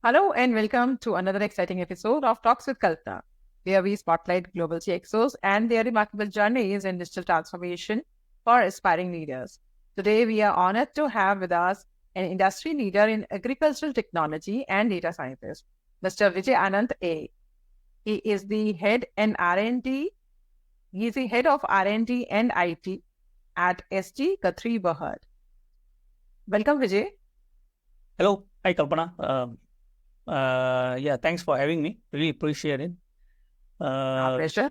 Hello and welcome to another exciting episode of Talks with Kalpana, where we spotlight global CXOs and their remarkable journeys in digital transformation for aspiring leaders. Today, we are honored to have with us an industry leader in agricultural technology and data scientist, Mr. Vijayananth A. He is the head and R&D. He is the head of R&D and IT at SD Guthrie Berhad. Welcome, Vijay. Hello. Hi, Kalpana. Thanks for having me. Really appreciate it. Our pleasure.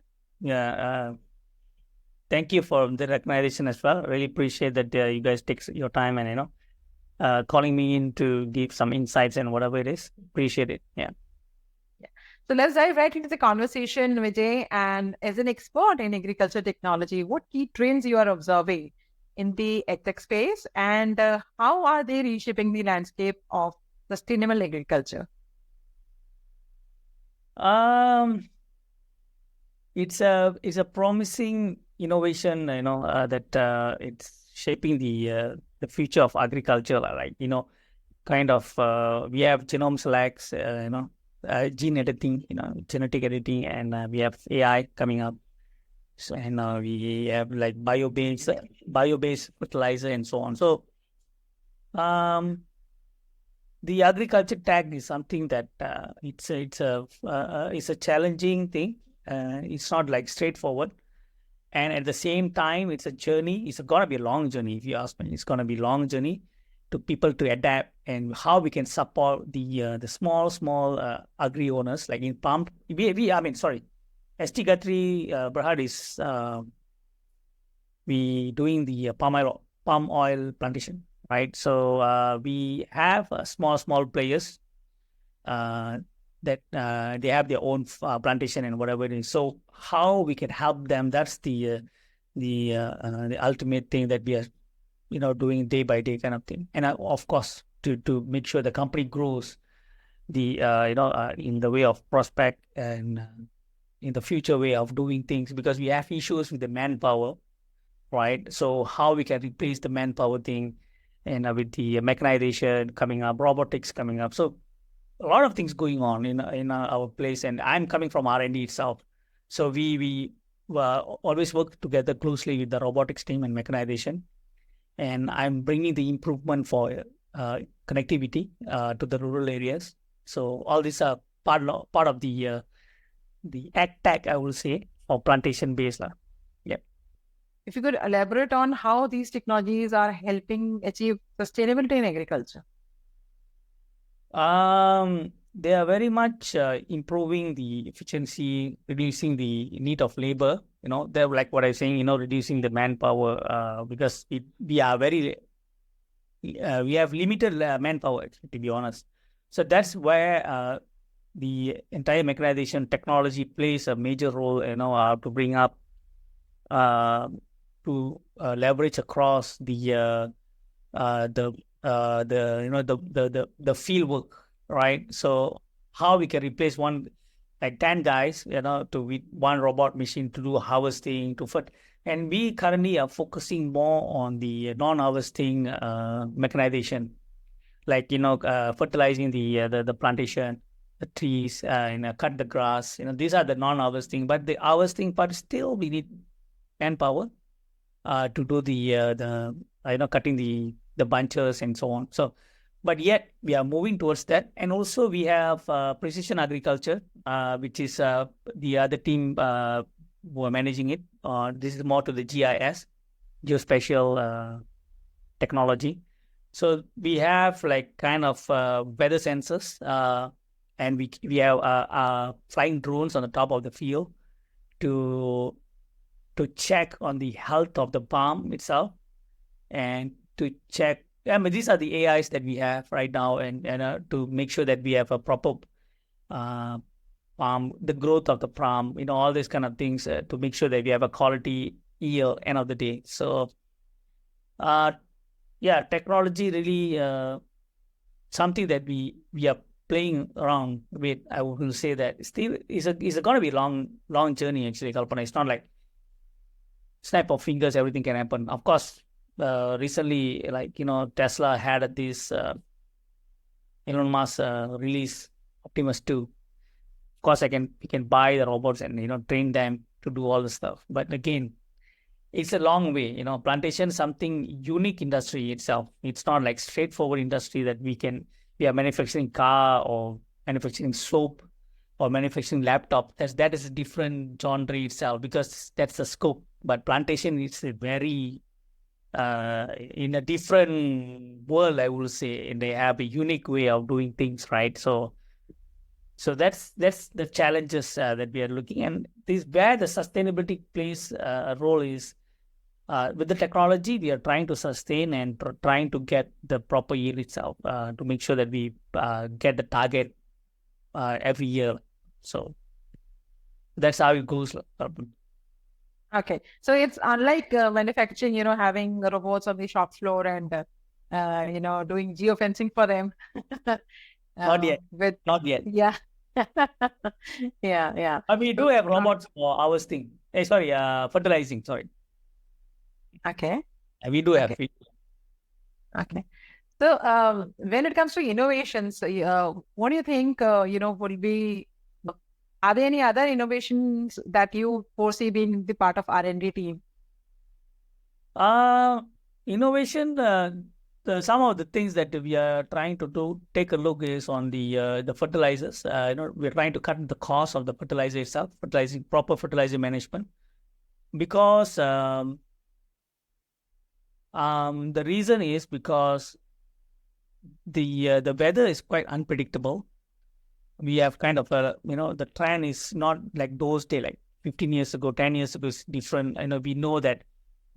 Thank you for the recognition as well. Really appreciate that you guys take your time and calling me in to give some insights and whatever it is. Appreciate it. Yeah. So let's dive right into the conversation, Vijay. And as an expert in agriculture technology, what key trends you are observing in the edtech space, and how are they reshaping the landscape of sustainable agriculture? It's a promising innovation, that it's shaping the future of agriculture. Like kind of we have genome selects, gene editing, genetic editing, and we have AI coming up. So, and we have like bio-based fertilizer and so on. So, the agriculture tag is something that it's a challenging thing. It's not like straightforward, and at the same time, it's a journey. It's gonna be a long journey. If you ask me, it's gonna be a long journey to people to adapt, and how we can support the small agri owners like in palm. SD Guthrie Berhad is we doing the palm oil plantation, right? So we have small players that they have their own plantation and whatever it is. So how we can help them? That's the ultimate thing that we are doing day by day kind of thing. And of course to make sure the company grows the in the way of prospect and in the future way of doing things, because we have issues with the manpower, right? So how we can replace the manpower thing, and with the mechanization coming up, robotics coming up. So a lot of things going on in our place, and I'm coming from R&D itself. So we always work together closely with the robotics team and mechanization, and I'm bringing the improvement for connectivity to the rural areas. So all these are part of the ag-tech, I will say, or plantation-based. Yeah. If you could elaborate on how these technologies are helping achieve sustainability in agriculture. They are very much improving the efficiency, reducing the need of labor. They're like what I'm saying, reducing the manpower, because we are very, we have limited manpower, to be honest. So that's where the entire mechanization technology plays a major role, to bring up, to leverage across the field work, right? So how we can replace like 10 guys, with one robot machine to do harvesting, and we currently are focusing more on the non-harvesting mechanization, like fertilizing the plantation, the trees, cut the grass. These are the non-harvesting, but the harvesting part still we need manpower to do the cutting the bunches and so on. So, but yet we are moving towards that, and also we have precision agriculture, which is the other team who are managing it. This is more to the GIS, geospatial technology. So we have like kind of weather sensors, and we have flying drones on the top of the field to check on the health of the palm itself, and to check. These are the AIs that we have right now, and to make sure that we have a proper palm, the growth of the palm, all these kind of things, to make sure that we have a quality yield end of the day. So, technology really something that we are playing around with. I will say that still is going to be long journey, actually, Kalpana. It's not like snap of fingers everything can happen. Of course, recently, like Tesla had this Elon Musk release Optimus 2. Of course, we can buy the robots and train them to do all the stuff. But again, it's a long way. Plantation something unique industry itself. It's not like straightforward industry that we are manufacturing car or manufacturing soap or manufacturing laptop. That is a different genre itself, because that's the scope. But plantation is a very in a different world, I will say, and they have a unique way of doing things, right? So that's the challenges that we are looking, and this where the sustainability plays a role is with the technology we are trying to sustain and trying to get the proper yield itself to make sure that we get the target every year. So that's how it goes. Okay, so it's unlike manufacturing, having robots on the shop floor and doing geofencing for them. Not yet. Not yet. Yeah. Yeah. But we do have robots for our thing. Sorry, fertilizing. Sorry. Okay. We do have. Okay. So when it comes to innovations, what do you think, will be, are there any other innovations that you foresee being the part of R&D team? Innovation, some of the things that we are trying to take a look is on the fertilizers. We're trying to cut the cost of the fertilizer itself, proper fertilizer management, because the reason is because the weather is quite unpredictable. We have kind of the trend is not like those days, like 15 years ago, 10 years ago is different. We know that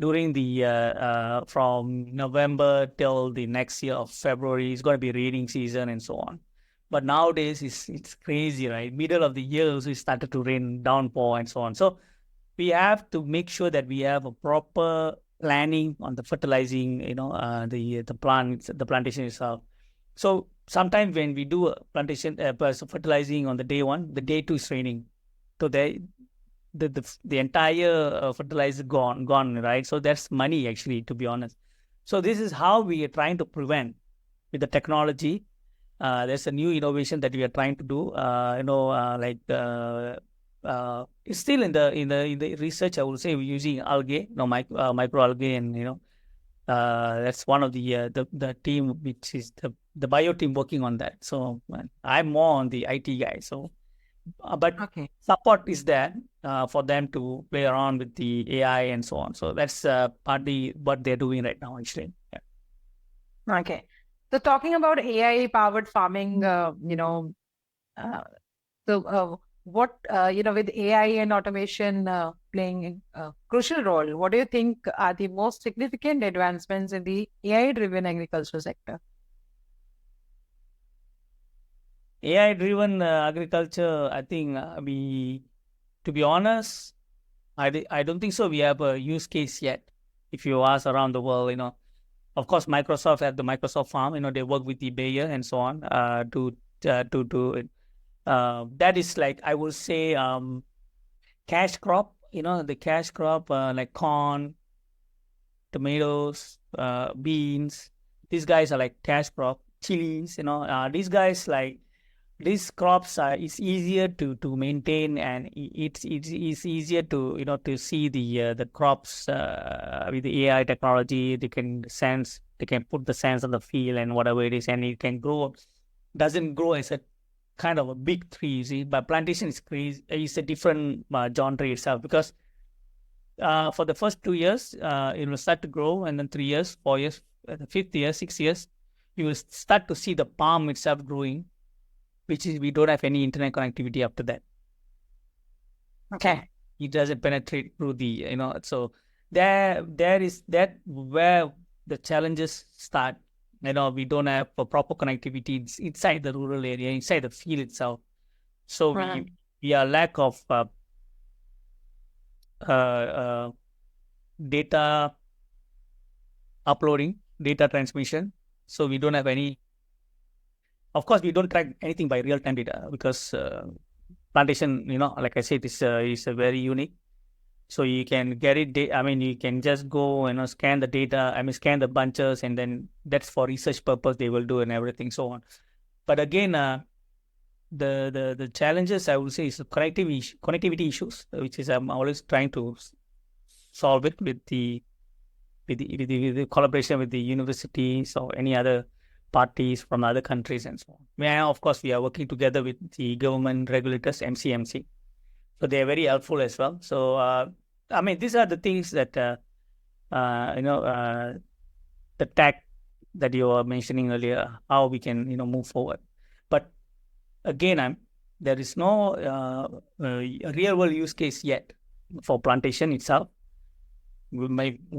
during the from November till the next year of February is going to be raining season and so on. But nowadays it's crazy, right? Middle of the year we started to rain, downpour and so on. So we have to make sure that we have a proper planning on the fertilizing, the plantation itself. So sometimes when we do a plantation fertilizing on the day one, the day two is raining. So the entire fertilizer gone, right? So that's money actually, to be honest. So this is how we are trying to prevent with the technology. There's a new innovation that we are trying to do. It's still in the research. I would say we're using algae, microalgae, and that's one of the team, which is the bio team working on that. So I'm more on the IT guy. So. But support is there for them to play around with the AI and so on. So that's partly what they're doing right now, actually. Yeah. Okay. So talking about AI-powered farming, what, with AI and automation playing a crucial role, what do you think are the most significant advancements in the AI-driven agriculture sector? AI-driven agriculture, I think to be honest, I don't think so. We have a use case yet. If you ask around the world, of course, Microsoft have the Microsoft Farm. They work with the Bayer and so on to do it. That is like, I would say, cash crop. The cash crop like corn, tomatoes, beans. These guys are like cash crop. Chilies. These guys like. These crops it's easier to maintain, and it's easier to see the crops with the AI technology. They can put the sense on the field and whatever it is, and it can grow. Doesn't grow as a kind of a big tree, you see. But plantation is crazy. It's a different genre itself, because for the first 2 years it will start to grow, and then 3 years, 4 years, the 5th year, 6 years, you will start to see the palm itself growing, which is we don't have any internet connectivity after that. Okay. It doesn't penetrate through the, so there is that where the challenges start. We don't have a proper connectivity inside the rural area, inside the field itself. So we are lack of data uploading, data transmission. So we don't have any. Of course, we don't track anything by real-time data, because plantation, like I said, is a very unique. So you can get it. You can just go and scan the data. Scan the bunches, and then that's for research purpose they will do and everything, so on. But again, the challenges I would say is connectivity issues, which is I'm always trying to solve it with the collaboration with the universities or any other parties from other countries and so on. Of course, we are working together with the government regulators, MCMC. So they are very helpful as well. So, I mean, these are the things that, the tech that you were mentioning earlier, how we can, move forward. But again, there is no real world use case yet for plantation itself. Who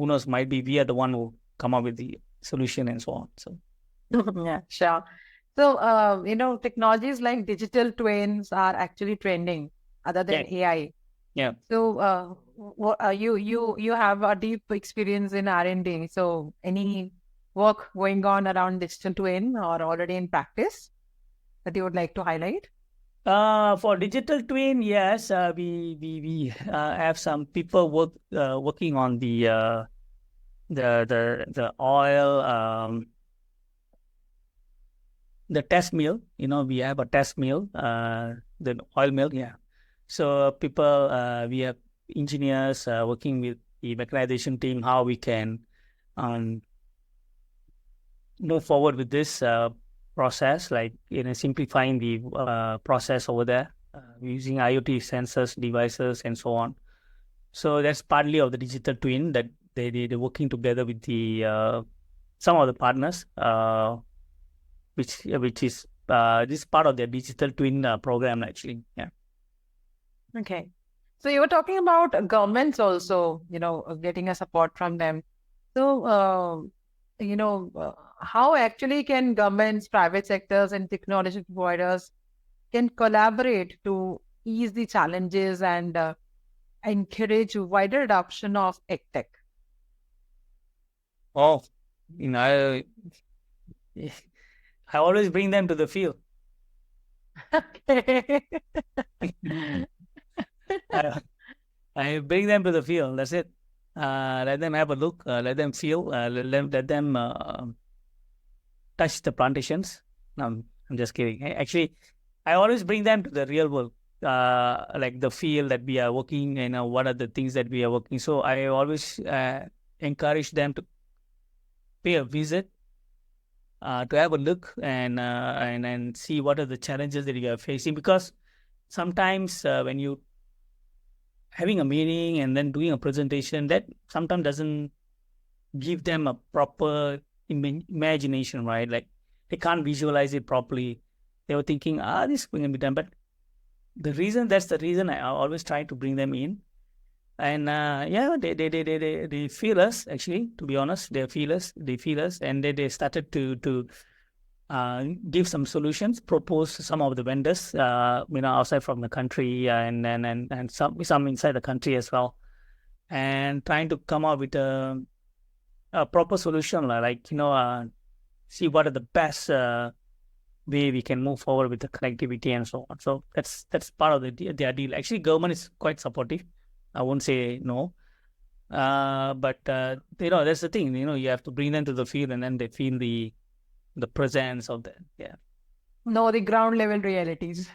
knows, might be we are the one who come up with the solution and so on. So Yeah, sure. So, technologies like digital twins are actually trending other than AI. yeah. So, you have a deep experience in R&D. So, any work going on around digital twin or already in practice that you would like to highlight? For digital twin, yes, we have some people working on the oil, the test mill. We have a test mill, the oil mill. Yeah. So people, we have engineers working with the mechanization team, how we can move forward with this process, like simplifying the process over there using IoT sensors, devices, and so on. So that's partly of the digital twin that they're working together with the some of the partners, which is this part of their digital twin program actually. Yeah. Okay. So you were talking about governments also, getting a support from them. So, how actually can governments, private sectors, and technology providers can collaborate to ease the challenges and encourage wider adoption of EdTech? Oh, I always bring them to the field. Okay. I bring them to the field. That's it. Let them have a look. Let them feel. Let them touch the plantations. No, I'm just kidding. Actually, I always bring them to the real world, like the field that we are working, and what are the things that we are working. So I always encourage them to pay a visit, to have a look and see what are the challenges that you are facing. Because sometimes when you having a meeting and then doing a presentation, that sometimes doesn't give them a proper imagination, right? Like they can't visualize it properly. They were thinking, this is going to be done. But that's the reason I always try to bring them in. And they feel us, actually, to be honest. They feel us, and they started to give some solutions, propose some of the vendors, outside from the country, and some inside the country as well, and trying to come up with a proper solution, like see what are the best way we can move forward with the connectivity and so on. So that's part of their deal. Actually, government is quite supportive. I won't say no. But that's the thing. You have to bring them to the field, and then they feel the presence of that. Yeah. No, the ground level realities.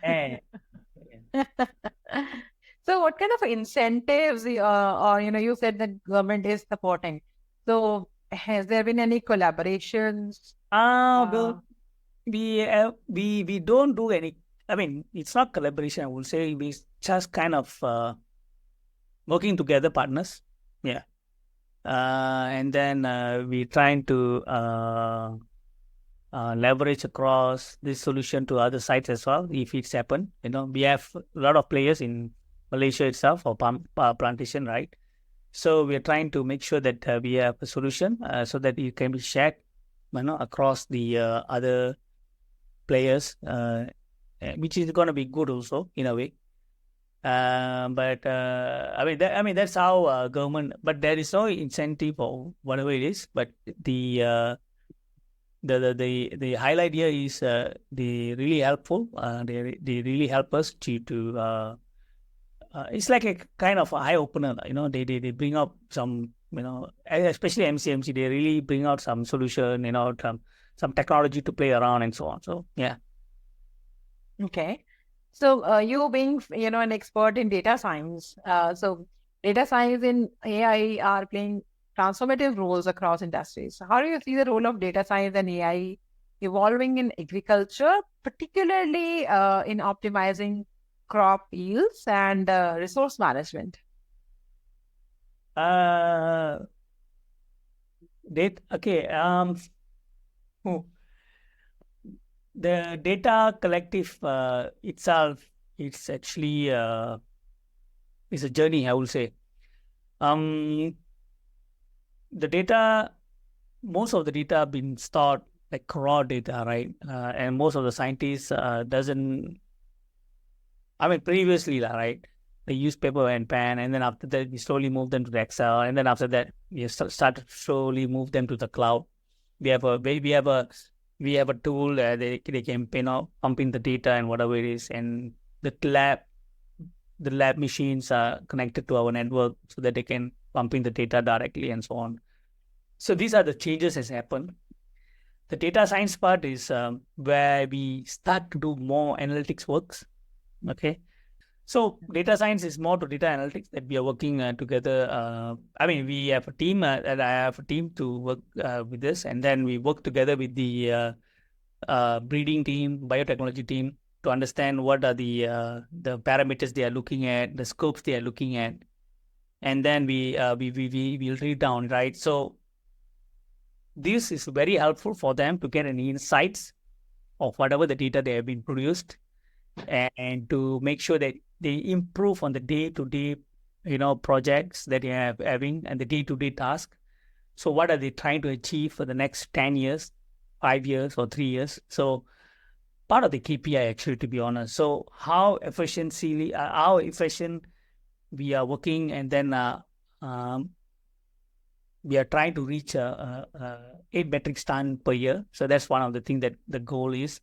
So what kind of incentives or you said that government is supporting. So has there been any collaborations? We don't do any. I mean, it's not collaboration. I would say we just kind of working together, partners. Yeah. And then we're trying to leverage across this solution to other sites as well, if it's happened. We have a lot of players in Malaysia itself for plantation, right? So we're trying to make sure that we have a solution so that it can be shared, across the other players, which is going to be good also in a way. But I mean that's how government. But there is no incentive or whatever it is. But the highlight here is they really helpful. They really help us to it's like a kind of a eye opener. They bring up some, especially MCMC. They really bring out some solution, some technology to play around and so on. So yeah. Okay. So you being, an expert in data science, so data science and AI are playing transformative roles across industries. So how do you see the role of data science and AI evolving in agriculture, particularly in optimizing crop yields and resource management? Uh, okay. Hmm. The data collective itself, it's actually is a journey, I will say. Um, the data, most of the data have been stored like raw data, right? And most of the scientists doesn't. I mean, previously, right? They use paper and pen, and then after that, we slowly move them to the Excel, and then after that, we started slowly move them to the cloud. We have a we have a tool they can pump in the data and whatever it is, and the lab machines are connected to our network so that they can pump in the data directly and so on. So these are the changes has happened. The data science part is where we start to do more analytics works. Okay, so data science is more to data analytics that we are working together. I mean, we have a team, and I have a team to work with this, and then we work together with the breeding team, biotechnology team, to understand what are the parameters they are looking at, the scopes they are looking at, and then we will read down, right? So this is very helpful for them to get any insights of whatever the data they have been produced, and to make sure that they improve on the day-to-day, projects that they have having and the day-to-day task. So what are they trying to achieve for the next 10 years, 5 years, or 3 years? So part of the KPI, actually, to be honest. So how efficient we are working, and then um, we are trying to reach 8 metric ton per year. So that's one of the things that the goal is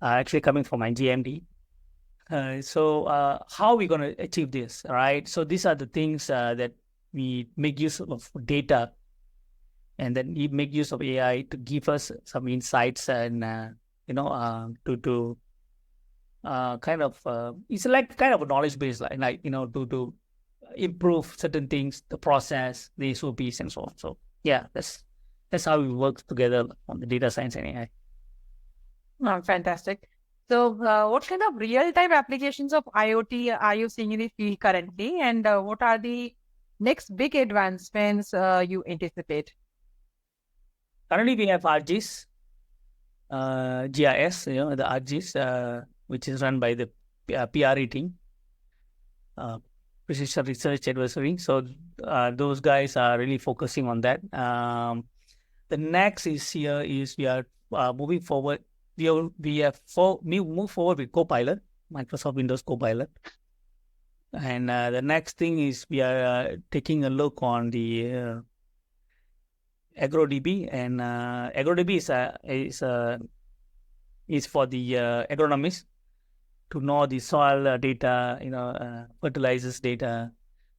actually coming from my GMD. So how are we going to achieve this, right? So these are the things that we make use of data, and then we make use of AI to give us some insights, and to kind of it's like kind of a knowledge base, like to improve certain things, the process, the SOPs, and so on. So yeah, that's how we work together on the data science and AI. Oh, fantastic. So what kind of real-time applications of IoT are you seeing in the field currently, and what are the next big advancements you anticipate? Currently, we have RGs, GIS, the RGs, which is run by the PRE team, Precision Research Advisory. So those guys are really focusing on that. The next is here is we are moving forward. We have move forward with Copilot, Microsoft Windows Copilot. And the next thing is we are taking a look on the AgroDB, and AgroDB is for the agronomists to know the soil data, fertilizers data.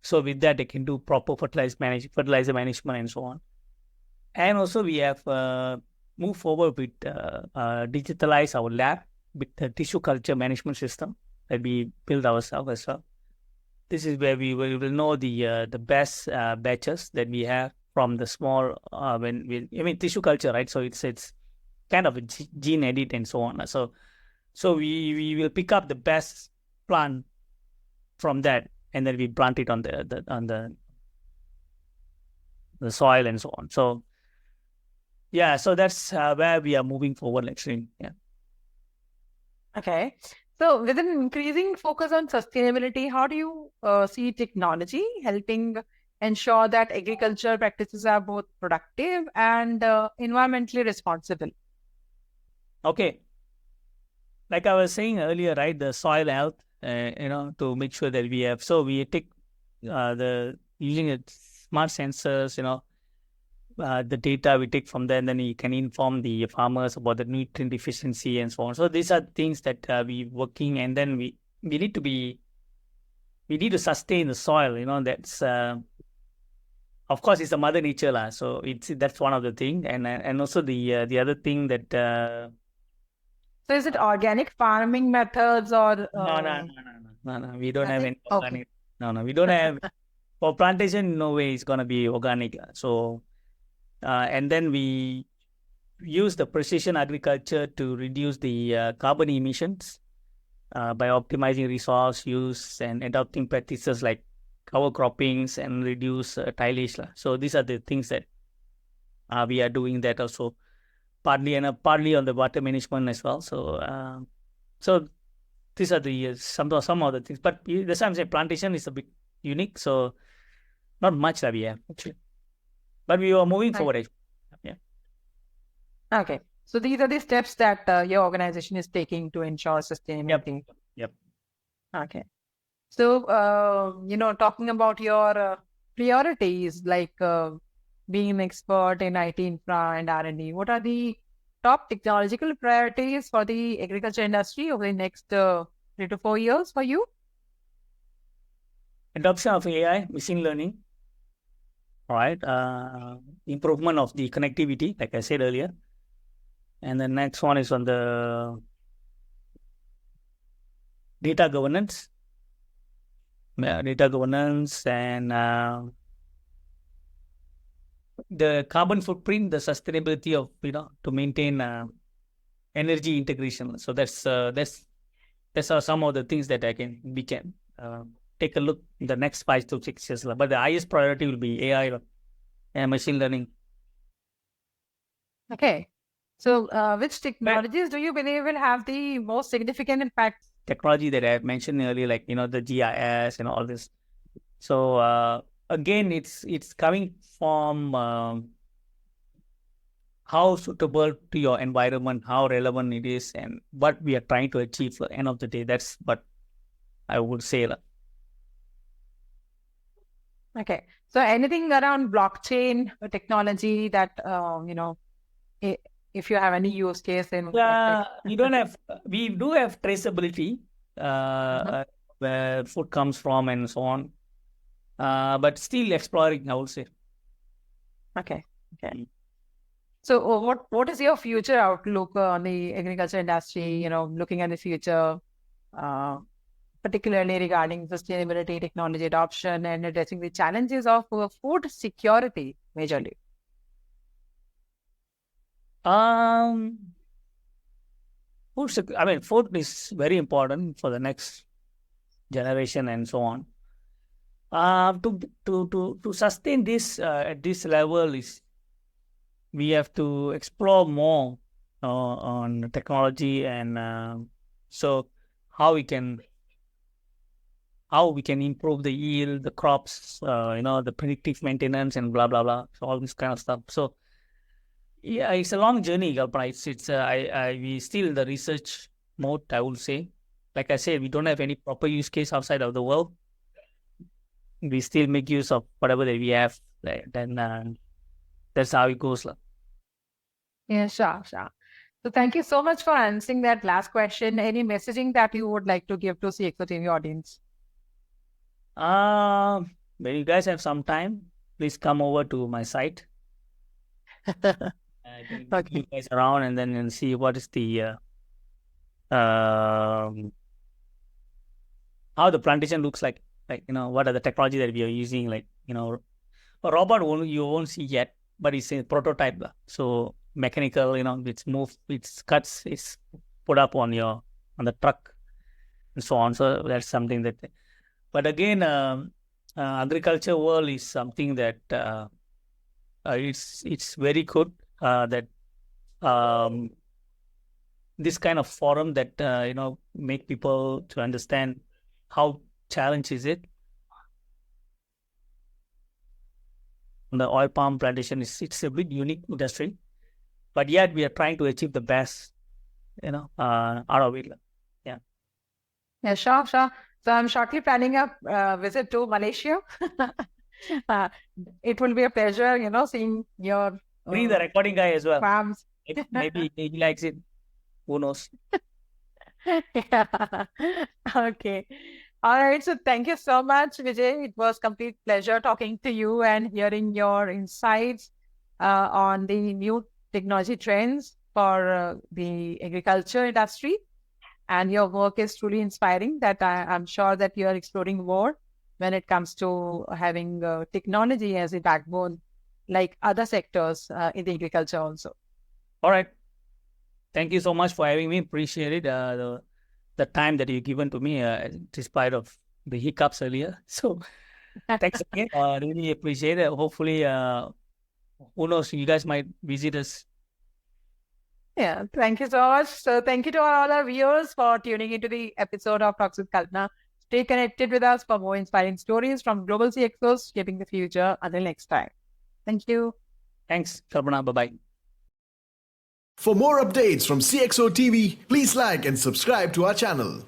So with that, they can do proper fertilizer management and so on. And also we have moved forward with digitalize our lab with the tissue culture management system that we build ourselves as well. This is where we will know the best batches that we have from the small tissue culture, right? So it's kind of a gene edit and so on. So we will pick up the best plant from that, and then we plant it on the soil and so on. So yeah, so that's where we are moving forward, actually. Yeah. Okay. So with an increasing focus on sustainability, how do you see technology helping ensure that agriculture practices are both productive and environmentally responsible? Okay. Like I was saying earlier, right, the soil health, to make sure that we have. So we take the using it smart sensors, the data we take from there, and then you can inform the farmers about the nutrient deficiency and so on. So these are things that we working, and then we need to be we need to sustain the soil. That's of course it's a mother nature lah. So that's one of the thing, and also the other thing that So is it organic farming methods or No. We don't have nothing? any Okay. organic. No. We don't have for plantation. No way it's gonna be organic. So, and then we use the precision agriculture to reduce the carbon emissions by optimizing resource use and adopting practices like cover croppings and reduce tillage. So these are the things that we are doing that also partly and partly on the water management as well. So these are the some of the things. But the same say plantation is a bit unique, so not much that we have actually. But we are moving forward. Yeah. Okay. So these are the steps that your organization is taking to ensure sustainability. Yep. Okay. So, talking about your priorities, like being an expert in IT infra and R&D, what are the top technological priorities for the agriculture industry over the next 3 to 4 years for you? Adoption of AI, machine learning. All right. Improvement of the connectivity, like I said earlier. And the next one is on the data governance. Data governance and the carbon footprint, the sustainability of to maintain energy integration. So that's are some of the things that we can take a look in the next 5 to 6 years. But the highest priority will be AI and machine learning. Okay. So, which technologies do you believe will have the most significant impact? Technology that I mentioned earlier, like the GIS and all this. So again, it's coming from how suitable to your environment, how relevant it is, and what we are trying to achieve at the end of the day. That's what I would say. Okay. So anything around blockchain technology that, if you have any use case in we do have traceability, where food comes from and so on. But still exploring, I would say. Okay. So what is your future outlook on the agriculture industry, looking at the future, particularly regarding sustainability, technology adoption, and addressing the challenges of food security majorly? Food is very important for the next generation and so on. To sustain this at this level we have to explore more on technology and so how we can improve the yield, the crops, the predictive maintenance and blah blah blah. So all this kind of stuff. So yeah, it's a long journey, Kalpana. We still in the research mode, I would say. Like I said, we don't have any proper use case outside of the world. We still make use of whatever that we have. Then that's how it goes. Yeah, sure. So thank you so much for answering that last question. Any messaging that you would like to give to CXO TV audience? When you guys have some time, please come over to my site. I can take you guys around and then see what is the how the plantation looks like. Like what are the technology that we are using? Like a robot you won't see yet, but it's a prototype. So mechanical, it's moved, it's cuts, it's put up on the truck and so on. So that's something that. But again, agriculture world is something that it's very good that this kind of forum that make people to understand how challenge is it. The oil palm plantation it's a bit unique industry, but yet we are trying to achieve the best out of it. Yeah, sure. So I'm shortly planning a visit to Malaysia. It will be a pleasure, seeing your bring the recording guy as well. Farms. Maybe he likes it. Who knows? Yeah. Okay. All right. So thank you so much, Vijay. It was complete pleasure talking to you and hearing your insights on the new technology trends for the agriculture industry. And your work is truly inspiring that I'm sure that you're exploring more when it comes to having technology as a backbone, like other sectors in the agriculture also. All right. Thank you so much for having me. Appreciate it. The time that you've given to me, despite of the hiccups earlier. So thanks again. Really appreciate it. Hopefully, who knows, you guys might visit us. Yeah, thank you so much. So thank you to all our viewers for tuning into the episode of Talks with Kalpana. Stay connected with us for more inspiring stories from global CXOs shaping the future. Until next time. Thank you. Thanks, Kalpana. Bye-bye. For more updates from CXO TV, please like and subscribe to our channel.